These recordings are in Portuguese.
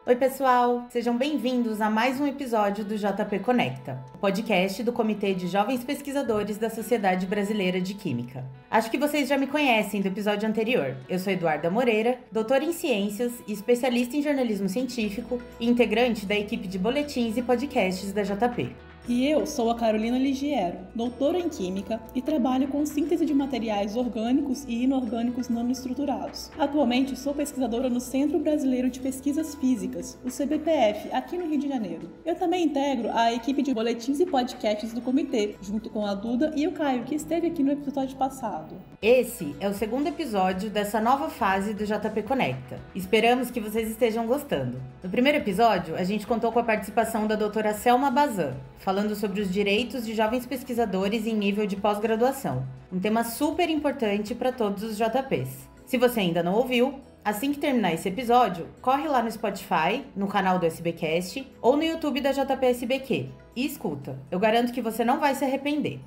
Oi pessoal, sejam bem-vindos a mais um episódio do JP Conecta, o podcast do Comitê de Jovens Pesquisadores da Sociedade Brasileira de Química. Acho que vocês já me conhecem do episódio anterior. Eu sou Eduarda Moreira, doutora em Ciências e especialista em jornalismo científico e integrante da equipe de boletins e podcasts da JP. E eu sou a Carolina Ligiero, doutora em Química e trabalho com síntese de materiais orgânicos e inorgânicos nanoestruturados. Atualmente sou pesquisadora no Centro Brasileiro de Pesquisas Físicas, o CBPF, aqui no Rio de Janeiro. Eu também integro a equipe de boletins e podcasts do comitê, junto com a Duda e o Caio, que esteve aqui no episódio passado. Esse é o segundo episódio dessa nova fase do JP Conecta. Esperamos que vocês estejam gostando. No primeiro episódio, a gente contou com a participação da doutora Selma Bazan, falando sobre os direitos de jovens pesquisadores em nível de pós-graduação. Um tema super importante para todos os JPs. Se você ainda não ouviu, assim que terminar esse episódio, corre lá no Spotify, no canal do SBcast ou no YouTube da JPSBQ e escuta. Eu garanto que você não vai se arrepender.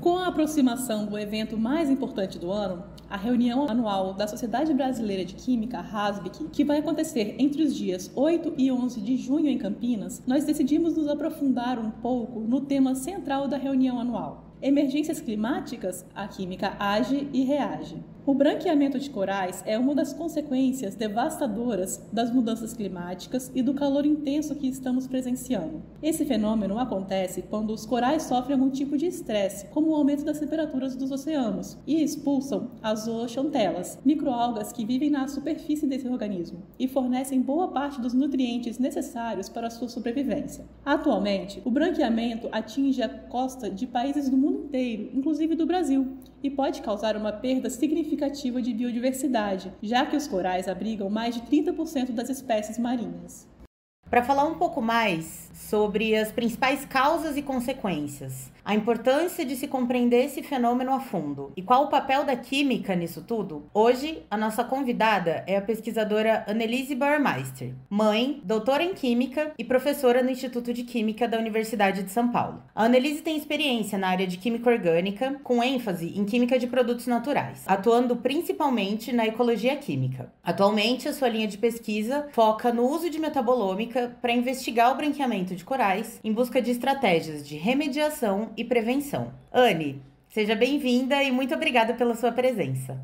Com a aproximação do evento mais importante do ano, a reunião anual da Sociedade Brasileira de Química, RASBQ, que vai acontecer entre os dias 8 e 11 de junho em Campinas, nós decidimos nos aprofundar um pouco no tema central da reunião anual. Emergências climáticas, a química age e reage. O branqueamento de corais é uma das consequências devastadoras das mudanças climáticas e do calor intenso que estamos presenciando. Esse fenômeno acontece quando os corais sofrem algum tipo de estresse, como o aumento das temperaturas dos oceanos, e expulsam as zooxantelas, microalgas que vivem na superfície desse organismo e fornecem boa parte dos nutrientes necessários para a sua sobrevivência. Atualmente, o branqueamento atinge a costa de países do mundo inteiro, inclusive do Brasil, e pode causar uma perda significativa de biodiversidade, já que os corais abrigam mais de 30% das espécies marinhas. Para falar um pouco mais sobre as principais causas e consequências, a importância de se compreender esse fenômeno a fundo e qual o papel da química nisso tudo, hoje a nossa convidada é a pesquisadora Annelise Bauermeister, mãe, doutora em Química e professora no Instituto de Química da Universidade de São Paulo. A Annelise tem experiência na área de química orgânica, com ênfase em química de produtos naturais, atuando principalmente na ecologia química. Atualmente, a sua linha de pesquisa foca no uso de metabolômica para investigar o branqueamento de corais em busca de estratégias de remediação e prevenção. Anne, seja bem-vinda e muito obrigada pela sua presença.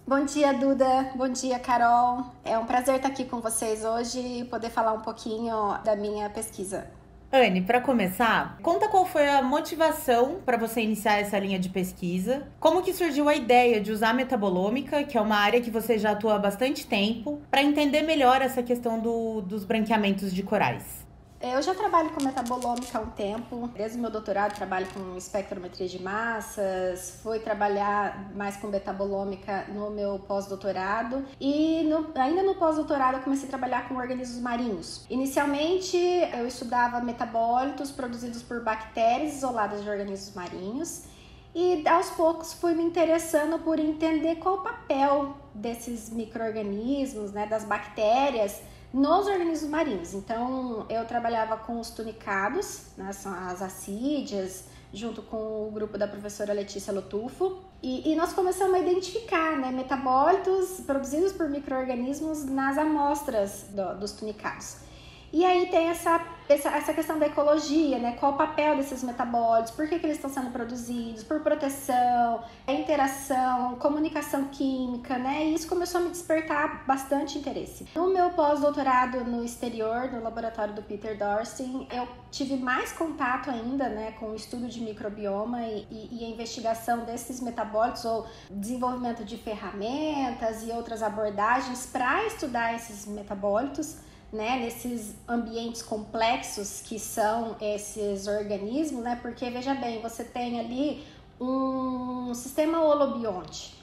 Bom dia, Duda. Bom dia, Carol. É um prazer estar aqui com vocês hoje e poder falar um pouquinho da minha pesquisa. Anne, para começar, conta qual foi a motivação para você iniciar essa linha de pesquisa, como que surgiu a ideia de usar a metabolômica, que é uma área que você já atua há bastante tempo, para entender melhor essa questão dos branqueamentos de corais. Eu já trabalho com metabolômica há um tempo, desde o meu doutorado trabalho com espectrometria de massas, fui trabalhar mais com metabolômica no meu pós-doutorado e ainda no pós-doutorado eu comecei a trabalhar com organismos marinhos. Inicialmente eu estudava metabólitos produzidos por bactérias isoladas de organismos marinhos e aos poucos fui me interessando por entender qual o papel desses micro-organismos, das bactérias, nos organismos marinhos. Então, eu trabalhava com os tunicados, são as acídeas, junto com o grupo da professora Letícia Lotufo, e nós começamos a identificar metabólitos produzidos por micro-organismos nas amostras dos tunicados. E aí tem essa questão da ecologia, qual o papel desses metabólitos, por que eles estão sendo produzidos, por proteção, interação, comunicação química, e isso começou a me despertar bastante interesse. No meu pós-doutorado no exterior, no laboratório do Peter Dorsey, eu tive mais contato ainda com o estudo de microbioma e a investigação desses metabólitos ou desenvolvimento de ferramentas e outras abordagens para estudar esses metabólitos, nesses ambientes complexos que são esses organismos, porque veja bem, você tem ali um sistema holobionte,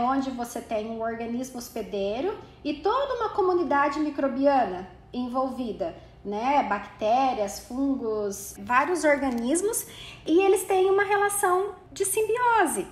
onde você tem um organismo hospedeiro e toda uma comunidade microbiana envolvida, bactérias, fungos, vários organismos, e eles têm uma relação de simbiose.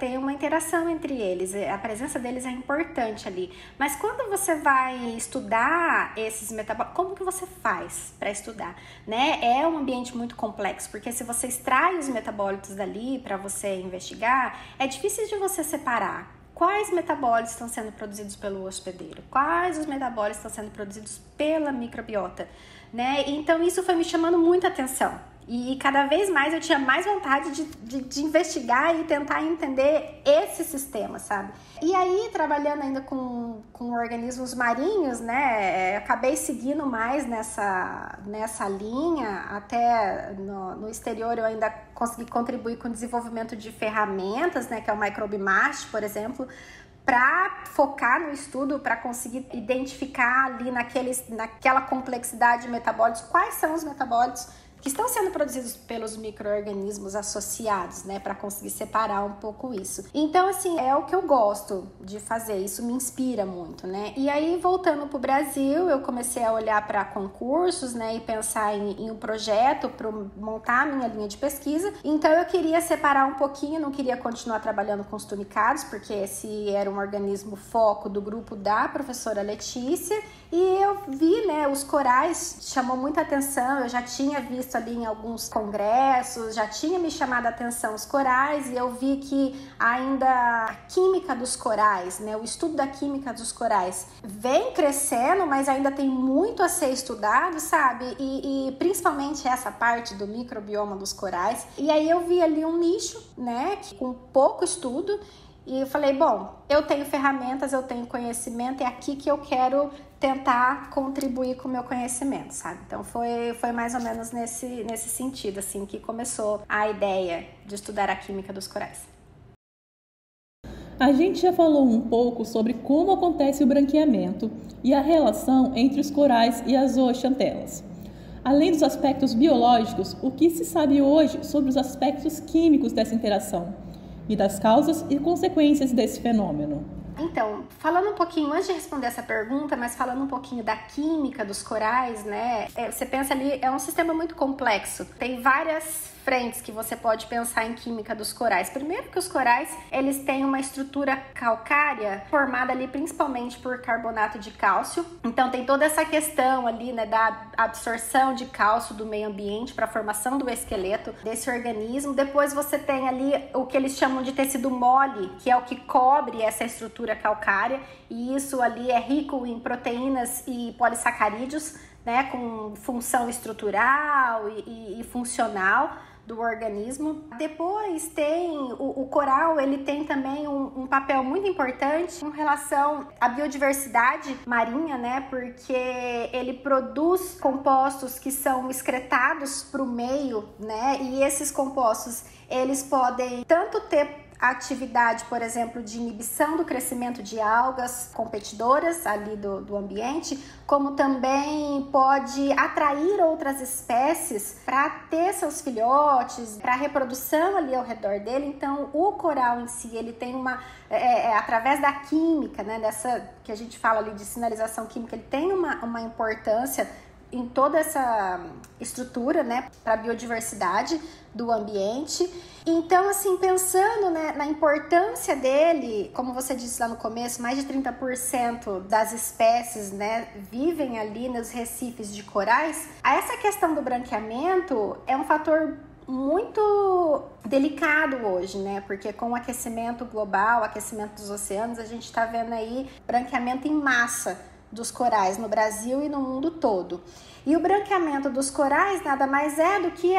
Tem uma interação entre eles, a presença deles é importante ali. Mas quando você vai estudar esses metabólitos, como que você faz para estudar? É um ambiente muito complexo, porque se você extrai os metabólitos dali para você investigar, é difícil de você separar quais metabólitos estão sendo produzidos pelo hospedeiro, quais os metabólitos estão sendo produzidos pela microbiota, né? Então isso foi me chamando muita atenção. E cada vez mais eu tinha mais vontade de investigar e tentar entender esse sistema, sabe? E aí, trabalhando ainda com organismos marinhos, né? Acabei seguindo mais nessa linha. Até no exterior eu ainda consegui contribuir com o desenvolvimento de ferramentas, né? Que é o MicrobeMast, por exemplo, para focar no estudo, para conseguir identificar ali naquela complexidade de metabólitos, quais são os metabólitos que estão sendo produzidos pelos micro-organismos associados, né, para conseguir separar um pouco isso. Então, assim, é o que eu gosto de fazer, isso me inspira muito, né? E aí, voltando para o Brasil, eu comecei a olhar para concursos, né, e pensar em um projeto para montar a minha linha de pesquisa. Então, eu queria separar um pouquinho, não queria continuar trabalhando com os tunicados, porque esse era um organismo foco do grupo da professora Letícia, e eu vi, né, os corais, chamou muita atenção, eu já tinha visto ali em alguns congressos, já tinha me chamado a atenção os corais, e eu vi que ainda a química dos corais, né, o estudo da química dos corais vem crescendo, mas ainda tem muito a ser estudado, sabe? E principalmente essa parte do microbioma dos corais. E aí eu vi ali um nicho, né, com pouco estudo, e eu falei, bom, eu tenho ferramentas, eu tenho conhecimento, é aqui que eu quero tentar contribuir com o meu conhecimento, sabe? Então foi mais ou menos nesse sentido, assim, que começou a ideia de estudar a química dos corais. A gente já falou um pouco sobre como acontece o branqueamento e a relação entre os corais e as zooxantelas. Além dos aspectos biológicos, o que se sabe hoje sobre os aspectos químicos dessa interação e das causas e consequências desse fenômeno? Então, falando um pouquinho, antes de responder essa pergunta, mas falando um pouquinho da química dos corais, né? Você pensa ali, é um sistema muito complexo. Tem várias frentes que você pode pensar em química dos corais. Primeiro que os corais, eles têm uma estrutura calcária formada ali principalmente por carbonato de cálcio. Então tem toda essa questão ali, né, da absorção de cálcio do meio ambiente para a formação do esqueleto desse organismo. Depois você tem ali o que eles chamam de tecido mole, que é o que cobre essa estrutura calcária, e isso ali é rico em proteínas e polissacarídeos, né, com função estrutural e funcional do organismo. Depois tem o coral, ele tem também um papel muito importante em relação à biodiversidade marinha, né, porque ele produz compostos que são excretados para o meio, né, e esses compostos, eles podem tanto ter a atividade, por exemplo, de inibição do crescimento de algas competidoras ali do ambiente, como também pode atrair outras espécies para ter seus filhotes, para a reprodução ali ao redor dele. Então, o coral em si, ele tem através da química, né, dessa que a gente fala ali de sinalização química, ele tem uma importância em toda essa estrutura, né, para a biodiversidade do ambiente. Então, assim, pensando, né, na importância dele, como você disse lá no começo, mais de 30% das espécies, né, vivem ali nos recifes de corais. Essa questão do branqueamento é um fator muito delicado hoje, né? Porque com o aquecimento global, o aquecimento dos oceanos, a gente está vendo aí branqueamento em massa dos corais no Brasil e no mundo todo. E o branqueamento dos corais nada mais é do que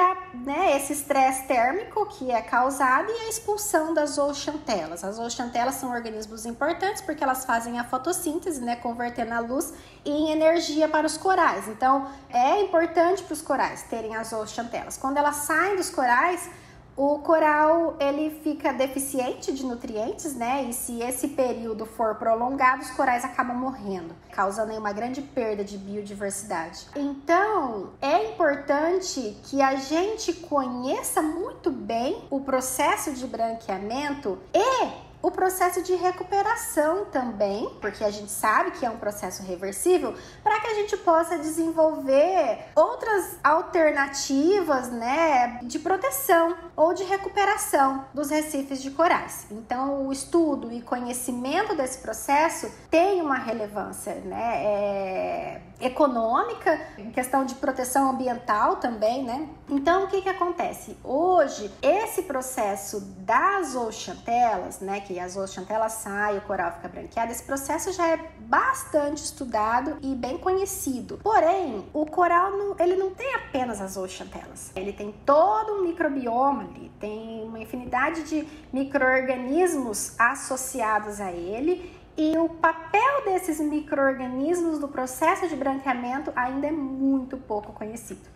esse estresse térmico que é causado e a expulsão das zooxantelas. As zooxantelas são organismos importantes porque elas fazem a fotossíntese, né, convertendo a luz em energia para os corais. Então, é importante para os corais terem as zooxantelas. Quando elas saem dos corais, o coral, ele fica deficiente de nutrientes, né? E se esse período for prolongado, os corais acabam morrendo, causando aí uma grande perda de biodiversidade. Então, é importante que a gente conheça muito bem o processo de branqueamento e o processo de recuperação também, porque a gente sabe que é um processo reversível, para que a gente possa desenvolver outras alternativas, né, de proteção ou de recuperação dos recifes de corais. Então, o estudo e conhecimento desse processo tem uma relevância, né, econômica, em questão de proteção ambiental também, né? Então, o que acontece? Hoje, esse processo das zooxantelas, né, que as zooxantela sai, o coral fica branqueado. Esse processo já é bastante estudado e bem conhecido. Porém, o coral ele não tem apenas as zooxantelas. Ele tem todo um microbioma ali, tem uma infinidade de micro-organismos associados a ele. E o papel desses micro-organismos no processo de branqueamento ainda é muito pouco conhecido.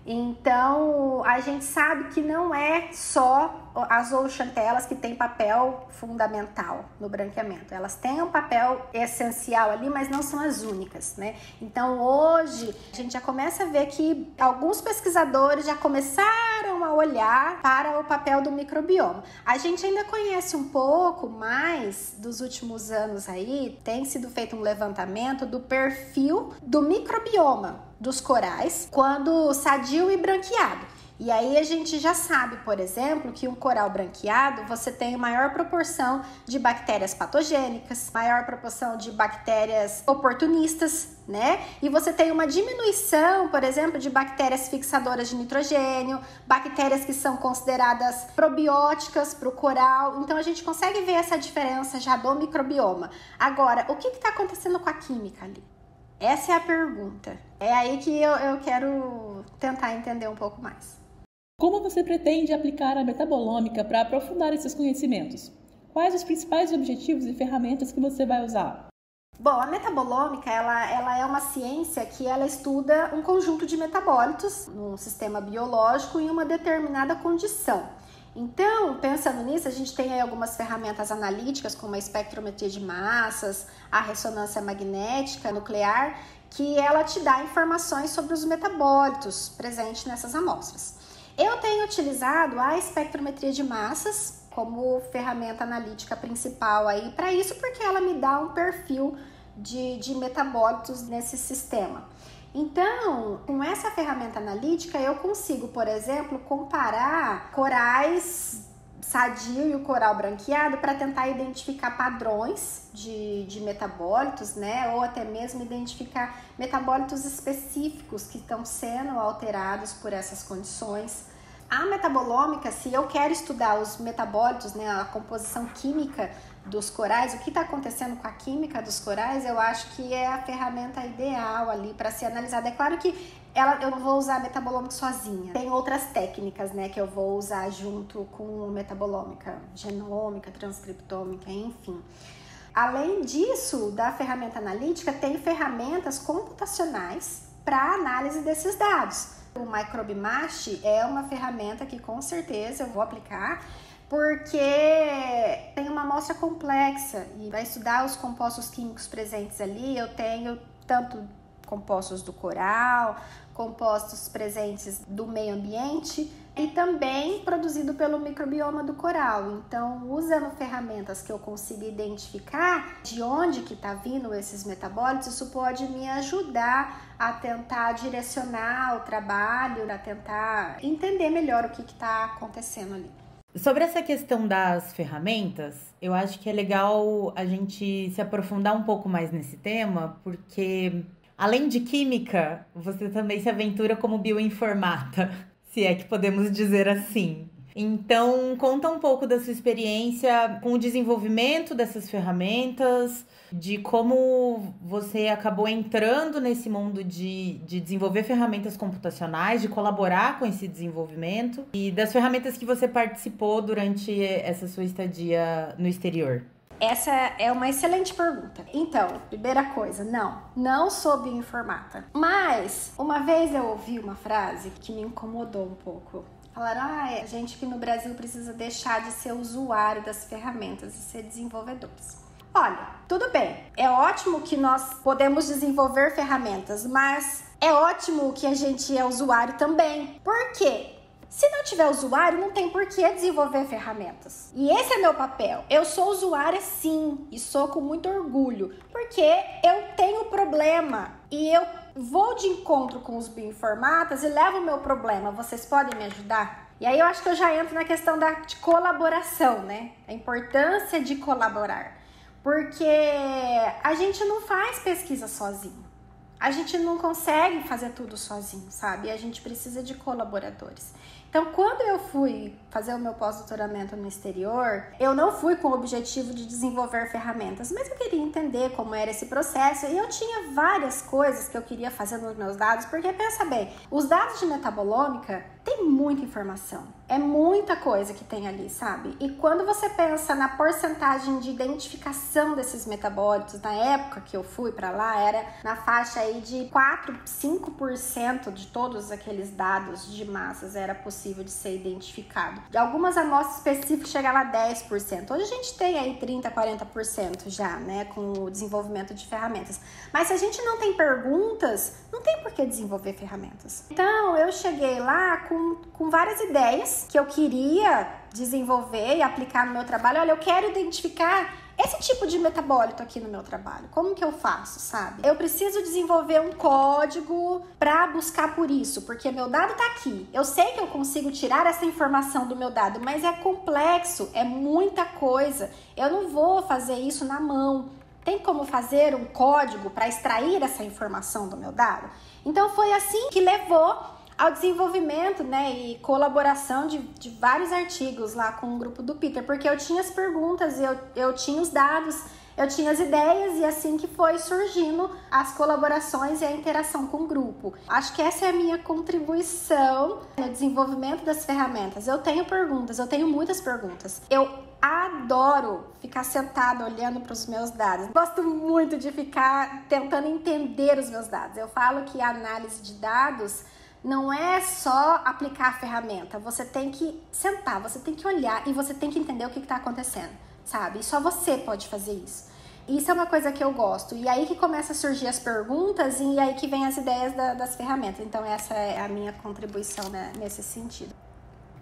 Então, a gente sabe que não é só as zooxantelas que têm papel fundamental no branqueamento. Elas têm um papel essencial ali, mas não são as únicas, né? Então, hoje, a gente já começa a ver que alguns pesquisadores já começaram a olhar para o papel do microbioma. A gente ainda conhece um pouco mais dos últimos anos aí, tem sido feito um levantamento do perfil do microbioma dos corais quando sadio e branqueado. E aí a gente já sabe, por exemplo, que um coral branqueado você tem maior proporção de bactérias patogênicas, maior proporção de bactérias oportunistas, né? E você tem uma diminuição, por exemplo, de bactérias fixadoras de nitrogênio, bactérias que são consideradas probióticas para o coral. Então a gente consegue ver essa diferença já do microbioma. Agora, o que está acontecendo com a química ali? Essa é a pergunta. É aí que eu quero tentar entender um pouco mais. Como você pretende aplicar a metabolômica para aprofundar esses conhecimentos? Quais os principais objetivos e ferramentas que você vai usar? Bom, a metabolômica ela é uma ciência que ela estuda um conjunto de metabólitos num sistema biológico em uma determinada condição. Então, pensando nisso, a gente tem aí algumas ferramentas analíticas, como a espectrometria de massas, a ressonância magnética nuclear, que ela te dá informações sobre os metabólitos presentes nessas amostras. Eu tenho utilizado a espectrometria de massas como ferramenta analítica principal aí para isso, porque ela me dá um perfil de metabólitos nesse sistema. Então, com essa ferramenta analítica, eu consigo, por exemplo, comparar corais sadio e o coral branqueado para tentar identificar padrões de metabólitos, né? Ou até mesmo identificar metabólitos específicos que estão sendo alterados por essas condições. A metabolômica, se eu quero estudar os metabólitos, né, a composição química dos corais, o que está acontecendo com a química dos corais, eu acho que é a ferramenta ideal ali para ser analisada. É claro que eu não vou usar a metabolômica sozinha. Tem outras técnicas, né, que eu vou usar junto com metabolômica genômica, transcriptômica, enfim. Além disso, da ferramenta analítica, tem ferramentas computacionais para análise desses dados. O MicrobeMash é uma ferramenta que com certeza eu vou aplicar, porque tem uma amostra complexa e vai estudar os compostos químicos presentes ali. Eu tenho tanto compostos do coral, compostos presentes do meio ambiente e também produzido pelo microbioma do coral. Então, usando ferramentas que eu consiga identificar de onde que está vindo esses metabólitos, isso pode me ajudar a tentar direcionar o trabalho, a tentar entender melhor o que está acontecendo ali. Sobre essa questão das ferramentas, eu acho que é legal a gente se aprofundar um pouco mais nesse tema, porque além de química, você também se aventura como bioinformata, se é que podemos dizer assim. Então, conta um pouco da sua experiência com o desenvolvimento dessas ferramentas, de como você acabou entrando nesse mundo de desenvolver ferramentas computacionais, de colaborar com esse desenvolvimento e das ferramentas que você participou durante essa sua estadia no exterior. Essa é uma excelente pergunta. Então, primeira coisa, não sou bioinformata. Mas, uma vez eu ouvi uma frase que me incomodou um pouco. Falaram, a gente aqui no Brasil precisa deixar de ser usuário das ferramentas e ser desenvolvedores. Olha, tudo bem, é ótimo que nós podemos desenvolver ferramentas, mas é ótimo que a gente é usuário também. Por quê? Se não tiver usuário, não tem por que desenvolver ferramentas. E esse é meu papel. Eu sou usuária sim, e sou com muito orgulho, porque eu tenho problema e eu vou de encontro com os bioinformatas e levo o meu problema. Vocês podem me ajudar? E aí eu acho que eu já entro na questão de colaboração, né? A importância de colaborar. Porque a gente não faz pesquisa sozinho. A gente não consegue fazer tudo sozinho, sabe? A gente precisa de colaboradores. Então, quando eu fui fazer o meu pós-doutoramento no exterior, eu não fui com o objetivo de desenvolver ferramentas, mas eu queria entender como era esse processo e eu tinha várias coisas que eu queria fazer nos meus dados, porque pensa bem, os dados de metabolômica tem muita informação, é muita coisa que tem ali, sabe? E quando você pensa na porcentagem de identificação desses metabólitos, na época que eu fui para lá, era na faixa aí de 4, 5% de todos aqueles dados de massas era possível de ser identificado. De algumas amostras específicas chegava a 10%. Hoje a gente tem aí 30, 40% já, né, com o desenvolvimento de ferramentas. Mas se a gente não tem perguntas, não tem por que desenvolver ferramentas. Então, eu cheguei lá com várias ideias que eu queria desenvolver e aplicar no meu trabalho. Olha, eu quero identificar esse tipo de metabólito aqui no meu trabalho. Como que eu faço, sabe? Eu preciso desenvolver um código para buscar por isso, porque meu dado tá aqui. Eu sei que eu consigo tirar essa informação do meu dado, mas é complexo, é muita coisa. Eu não vou fazer isso na mão. Tem como fazer um código para extrair essa informação do meu dado? Então foi assim que levou ao desenvolvimento, né, e colaboração de vários artigos lá com o grupo do Peter, porque eu tinha as perguntas, eu tinha os dados, eu tinha as ideias e assim que foi surgindo as colaborações e a interação com o grupo. Acho que essa é a minha contribuição no desenvolvimento das ferramentas. Eu tenho perguntas, eu tenho muitas perguntas. Eu adoro ficar sentada olhando para os meus dados. Gosto muito de ficar tentando entender os meus dados. Eu falo que a análise de dados não é só aplicar a ferramenta, você tem que sentar, você tem que olhar e você tem que entender o que está acontecendo, sabe? E só você pode fazer isso. Isso é uma coisa que eu gosto. E aí que começa a surgir as perguntas e aí que vem as ideias das ferramentas. Então essa é a minha contribuição, né, nesse sentido.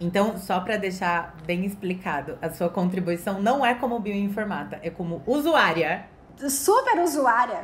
Então, só para deixar bem explicado, a sua contribuição não é como bioinformata, é como usuária. Super usuária.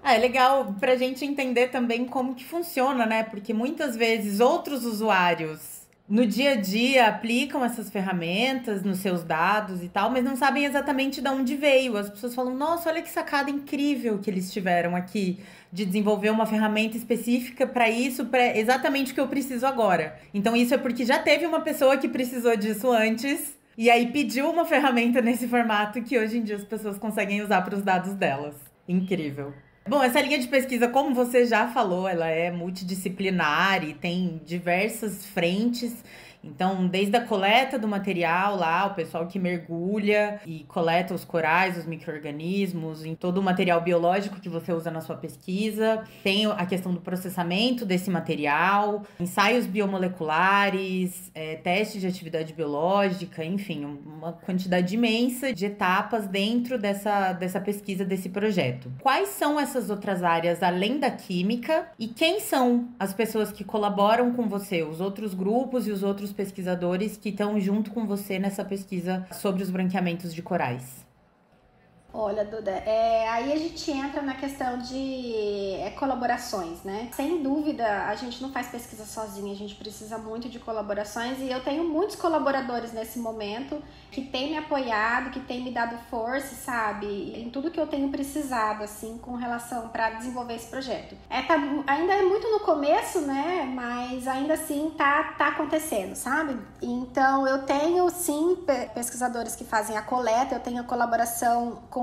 É legal pra gente entender também como que funciona, né? Porque muitas vezes outros usuários no dia a dia aplicam essas ferramentas nos seus dados e tal, mas não sabem exatamente de onde veio. As pessoas falam, nossa, olha que sacada incrível que eles tiveram aqui de desenvolver uma ferramenta específica para isso, para exatamente o que eu preciso agora. Então isso é porque já teve uma pessoa que precisou disso antes e aí pediu uma ferramenta nesse formato que hoje em dia as pessoas conseguem usar para os dados delas. Incrível. Bom, essa linha de pesquisa, como você já falou, ela é multidisciplinar e tem diversas frentes. Então, desde a coleta do material lá, o pessoal que mergulha e coleta os corais, os micro-organismos, em todo o material biológico que você usa na sua pesquisa. Tem a questão do processamento desse material, ensaios biomoleculares, testes de atividade biológica, enfim, uma quantidade imensa de etapas dentro dessa pesquisa, desse projeto. Quais são essas outras áreas além da química e quem são as pessoas que colaboram com você, os outros grupos e os outros pesquisadores que estão junto com você nessa pesquisa sobre os branqueamentos de corais? Olha, Duda, aí a gente entra na questão de colaborações, né? Sem dúvida, a gente não faz pesquisa sozinha, a gente precisa muito de colaborações e eu tenho muitos colaboradores nesse momento que têm me apoiado, que têm me dado força, sabe? Em tudo que eu tenho precisado, assim, com relação para desenvolver esse projeto. Ainda é muito no começo, né? Mas ainda assim tá acontecendo, sabe? Então, eu tenho, sim, pesquisadores que fazem a coleta, eu tenho a colaboração com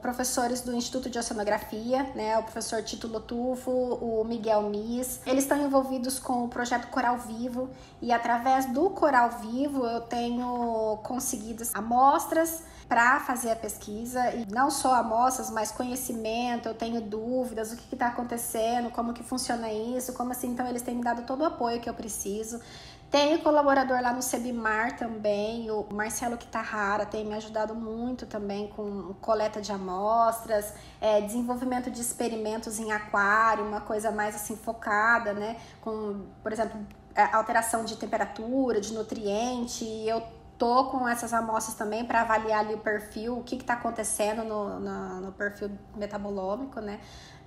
professores do Instituto de Oceanografia, né, o professor Tito Lotufo, o Miguel Mis. Eles estão envolvidos com o projeto Coral Vivo e através do Coral Vivo eu tenho conseguido amostras para fazer a pesquisa, e não só amostras, mas conhecimento, eu tenho dúvidas, o que está acontecendo, como que funciona isso, como assim, então eles têm me dado todo o apoio que eu preciso. Tenho colaborador lá no Sebimar também, o Marcelo Kitarrara tem me ajudado muito também com coleta de amostras, desenvolvimento de experimentos em aquário, uma coisa mais assim focada, né? Com, por exemplo, alteração de temperatura, de nutriente, e eu tô com essas amostras também para avaliar ali o perfil, o que está acontecendo no perfil metabolômico, né?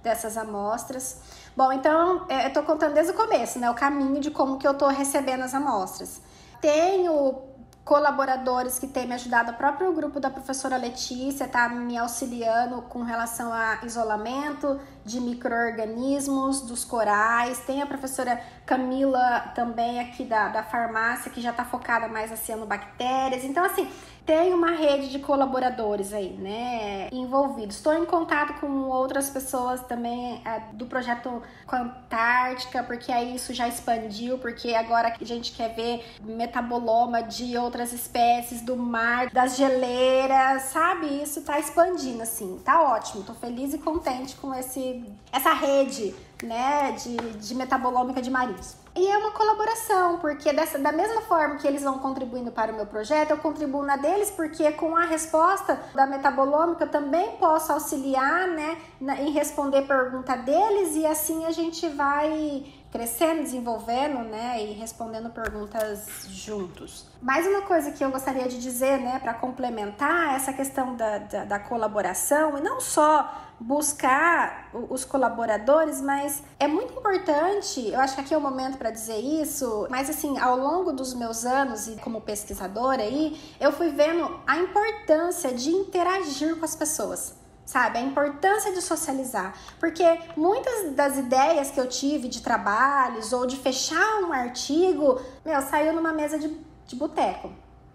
Dessas amostras. Bom, então, eu tô contando desde o começo, né, o caminho de como que eu tô recebendo as amostras. Tenho colaboradores que têm me ajudado, o próprio grupo da professora Letícia tá me auxiliando com relação a isolamento de micro-organismos, dos corais. Tem a professora Camila também aqui da farmácia, que já está focada mais assim no bactérias. Então, assim, tem uma rede de colaboradores aí, né, envolvidos. Estou em contato com outras pessoas também do projeto com a Antártica, porque aí isso já expandiu, porque agora a gente quer ver metaboloma de outras espécies do mar, das geleiras, sabe? Isso tá expandindo, assim, tá ótimo. Tô feliz e contente com essa rede, né, de metabolômica de marinhos. E é uma colaboração, porque da mesma forma que eles vão contribuindo para o meu projeto, eu contribuo na deles, porque com a resposta da metabolômica eu também posso auxiliar, né, em responder pergunta deles, e assim a gente vai crescendo, desenvolvendo, né, e respondendo perguntas juntos. Mais uma coisa que eu gostaria de dizer, né, para complementar essa questão da colaboração, e não só buscar os colaboradores, mas é muito importante, eu acho que aqui é o momento para dizer isso, mas assim, ao longo dos meus anos e como pesquisadora aí, eu fui vendo a importância de interagir com as pessoas. Sabe, a importância de socializar, porque muitas das ideias que eu tive de trabalhos ou de fechar um artigo, saiu numa mesa de boteco,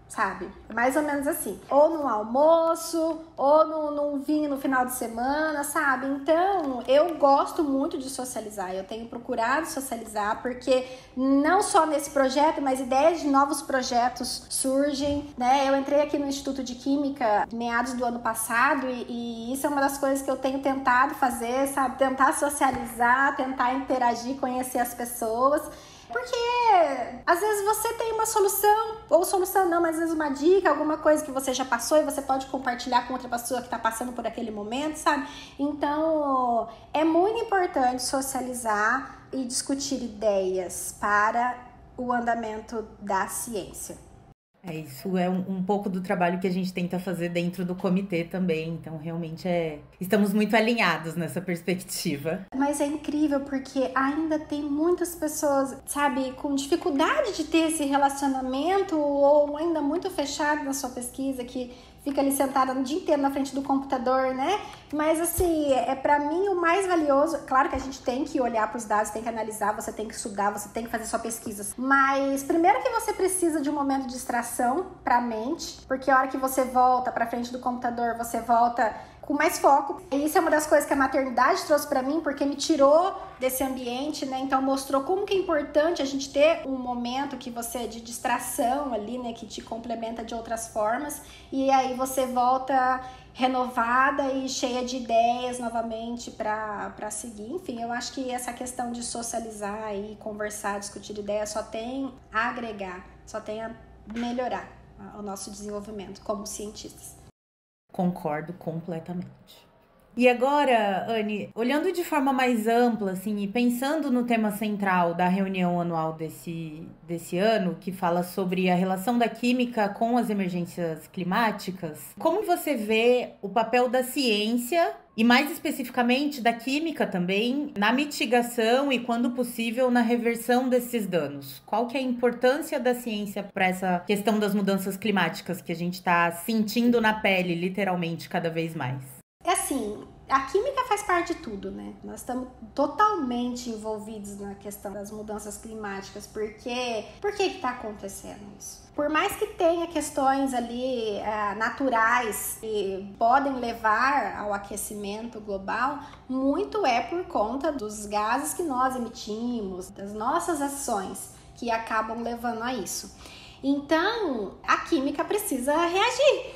sabe? Mais ou menos assim. Ou no almoço, ou num vinho no final de semana, sabe? Então, eu gosto muito de socializar. Eu tenho procurado socializar, porque não só nesse projeto, mas ideias de novos projetos surgem, né? Eu entrei aqui no Instituto de Química meados do ano passado e isso é uma das coisas que eu tenho tentado fazer, sabe? Tentar socializar, tentar interagir, conhecer as pessoas. Porque às vezes você tem uma solução, ou solução não, mas às vezes uma dica, alguma coisa que você já passou e você pode compartilhar com outra pessoa que está passando por aquele momento, sabe? Então, é muito importante socializar e discutir ideias para o andamento da ciência. Isso é um pouco do trabalho que a gente tenta fazer dentro do comitê também, então realmente estamos muito alinhados nessa perspectiva. Mas é incrível porque ainda tem muitas pessoas, sabe, com dificuldade de ter esse relacionamento ou ainda muito fechado na sua pesquisa, que fica ali sentada o dia inteiro na frente do computador, né? Mas assim, para mim o mais valioso, claro que a gente tem que olhar para os dados, tem que analisar, você tem que estudar, você tem que fazer sua pesquisa. Mas primeiro que você precisa de um momento de distração para a mente, porque a hora que você volta para frente do computador, você volta com mais foco. E isso é uma das coisas que a maternidade trouxe para mim, porque me tirou desse ambiente, né? Então mostrou como que é importante a gente ter um momento que você de distração ali, né, que te complementa de outras formas, e aí você volta renovada e cheia de ideias novamente para seguir. Enfim, eu acho que essa questão de socializar e conversar, discutir ideias só tem a agregar, só tem a melhorar o nosso desenvolvimento como cientistas. Concordo completamente. E agora, Anne, olhando de forma mais ampla, assim, e pensando no tema central da reunião anual desse ano, que fala sobre a relação da química com as emergências climáticas, como você vê o papel da ciência, e mais especificamente da química também, na mitigação e, quando possível, na reversão desses danos? Qual que é a importância da ciência para essa questão das mudanças climáticas que a gente está sentindo na pele, literalmente, cada vez mais? É assim, a química faz parte de tudo, né? Nós estamos totalmente envolvidos na questão das mudanças climáticas, porque por que está acontecendo isso? Por mais que tenha questões ali naturais que podem levar ao aquecimento global, muito é por conta dos gases que nós emitimos, das nossas ações que acabam levando a isso. Então, a química precisa reagir,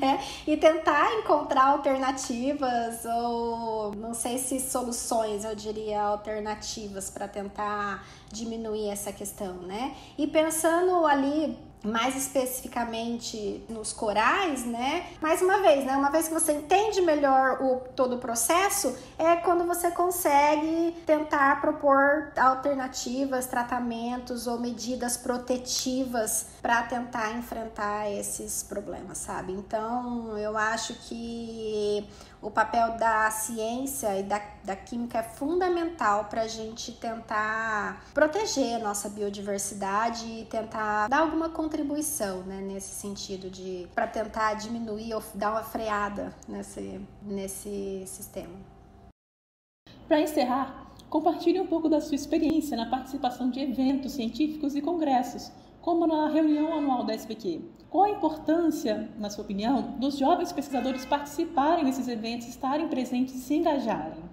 né? E tentar encontrar alternativas, ou não sei se soluções, eu diria alternativas para tentar diminuir essa questão, né? E pensando ali mais especificamente nos corais, né? Mais uma vez que você entende melhor todo o processo, é quando você consegue tentar propor alternativas, tratamentos ou medidas protetivas para tentar enfrentar esses problemas, sabe? Então, eu acho que o papel da ciência e da química é fundamental para a gente tentar proteger a nossa biodiversidade e tentar dar alguma contribuição, né, nesse sentido para tentar diminuir ou dar uma freada nesse sistema. Para encerrar, compartilhe um pouco da sua experiência na participação de eventos científicos e congressos, como na reunião anual da SBQ. Qual a importância, na sua opinião, dos jovens pesquisadores participarem desses eventos, estarem presentes e se engajarem?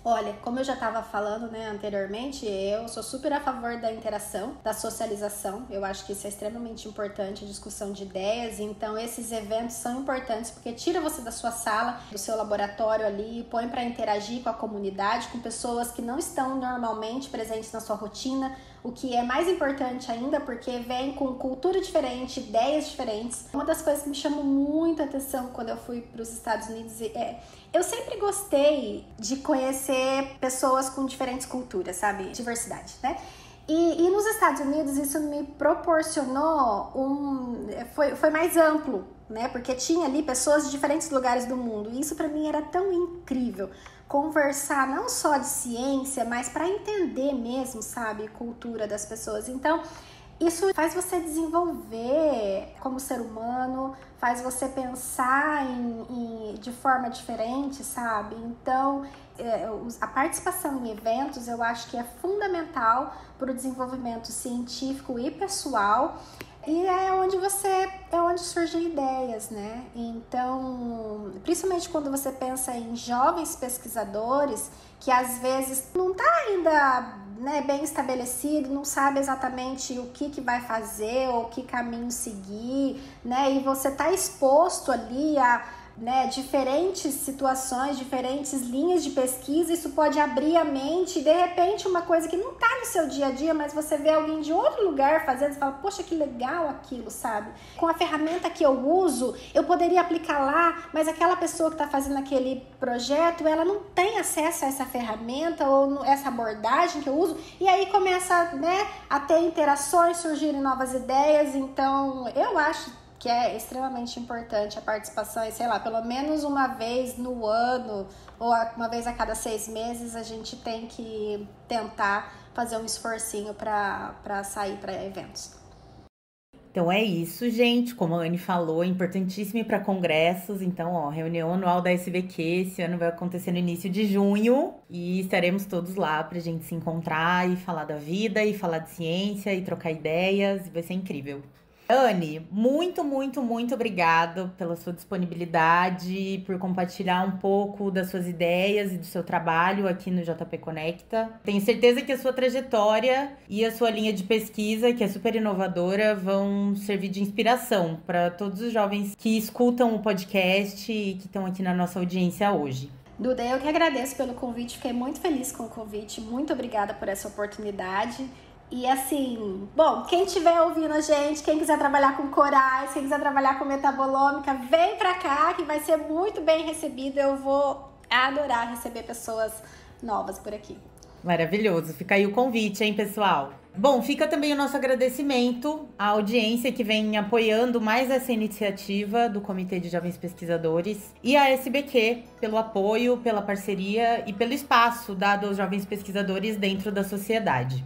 Olha, como eu já estava falando, anteriormente, eu sou super a favor da interação, da socialização. Eu acho que isso é extremamente importante, a discussão de ideias. Então, esses eventos são importantes porque tira você da sua sala, do seu laboratório ali, põe para interagir com a comunidade, com pessoas que não estão normalmente presentes na sua rotina, o que é mais importante ainda porque vem com cultura diferente, ideias diferentes. Uma das coisas que me chamou muito a atenção quando eu fui para os Estados Unidos eu sempre gostei de conhecer pessoas com diferentes culturas, sabe? Diversidade, né? E nos Estados Unidos isso me proporcionou foi mais amplo, né? Porque tinha ali pessoas de diferentes lugares do mundo. E isso para mim era tão incrível. Conversar não só de ciência, mas para entender mesmo, sabe? Cultura das pessoas. Então, isso faz você desenvolver como ser humano, faz você pensar de forma diferente, sabe? Então, a participação em eventos eu acho que é fundamental para o desenvolvimento científico e pessoal. E é onde surgem ideias, né? Então, principalmente quando você pensa em jovens pesquisadores que às vezes não está ainda bem estabelecido, não sabe exatamente o que vai fazer ou que caminho seguir, né? E você está exposto ali a diferentes situações, diferentes linhas de pesquisa, isso pode abrir a mente e de repente uma coisa que não está no seu dia a dia, mas você vê alguém de outro lugar fazendo e fala, poxa, que legal aquilo, sabe? Com a ferramenta que eu uso, eu poderia aplicar lá, mas aquela pessoa que está fazendo aquele projeto, ela não tem acesso a essa ferramenta ou essa abordagem que eu uso, e aí começa a ter interações, surgirem novas ideias. Então eu acho que é extremamente importante a participação, e sei lá, pelo menos uma vez no ano ou uma vez a cada 6 meses a gente tem que tentar fazer um esforcinho para sair para eventos. Então é isso, gente. Como a Anne falou, é importantíssimo ir para congressos. Então, reunião anual da SBQ esse ano vai acontecer no início de junho e estaremos todos lá pra gente se encontrar e falar da vida e falar de ciência e trocar ideias. Vai ser incrível. Anne, muito, muito, muito obrigada pela sua disponibilidade, por compartilhar um pouco das suas ideias e do seu trabalho aqui no JP Conecta. Tenho certeza que a sua trajetória e a sua linha de pesquisa, que é super inovadora, vão servir de inspiração para todos os jovens que escutam o podcast e que estão aqui na nossa audiência hoje. Duda, eu que agradeço pelo convite, fiquei muito feliz com o convite, muito obrigada por essa oportunidade. E assim, bom, quem estiver ouvindo a gente, quem quiser trabalhar com corais, quem quiser trabalhar com metabolômica, vem pra cá que vai ser muito bem recebido. Eu vou adorar receber pessoas novas por aqui. Maravilhoso, fica aí o convite, hein, pessoal? Bom, fica também o nosso agradecimento à audiência que vem apoiando mais essa iniciativa do Comitê de Jovens Pesquisadores e à SBQ pelo apoio, pela parceria e pelo espaço dado aos jovens pesquisadores dentro da sociedade.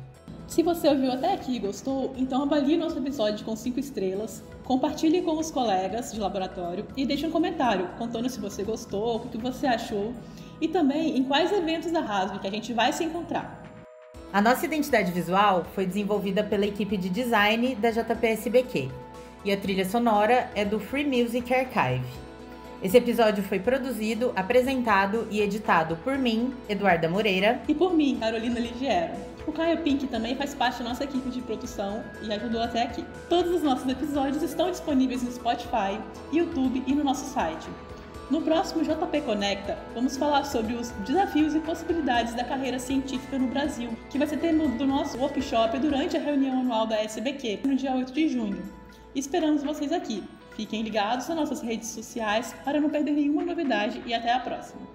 Se você ouviu até aqui e gostou, então avalie nosso episódio com 5 estrelas, compartilhe com os colegas de laboratório e deixe um comentário contando se você gostou, o que você achou e também em quais eventos da RASB que a gente vai se encontrar. A nossa identidade visual foi desenvolvida pela equipe de design da JPSBQ e a trilha sonora é do Free Music Archive. Esse episódio foi produzido, apresentado e editado por mim, Eduarda Moreira, e por mim, Carolina Ligiero. O Caio Pink também faz parte da nossa equipe de produção e ajudou até aqui. Todos os nossos episódios estão disponíveis no Spotify, YouTube e no nosso site. No próximo JP Conecta, vamos falar sobre os desafios e possibilidades da carreira científica no Brasil, que vai ser tema do nosso workshop durante a reunião anual da SBQ, no dia 8 de junho. Esperamos vocês aqui. Fiquem ligados nas nossas redes sociais para não perder nenhuma novidade e até a próxima!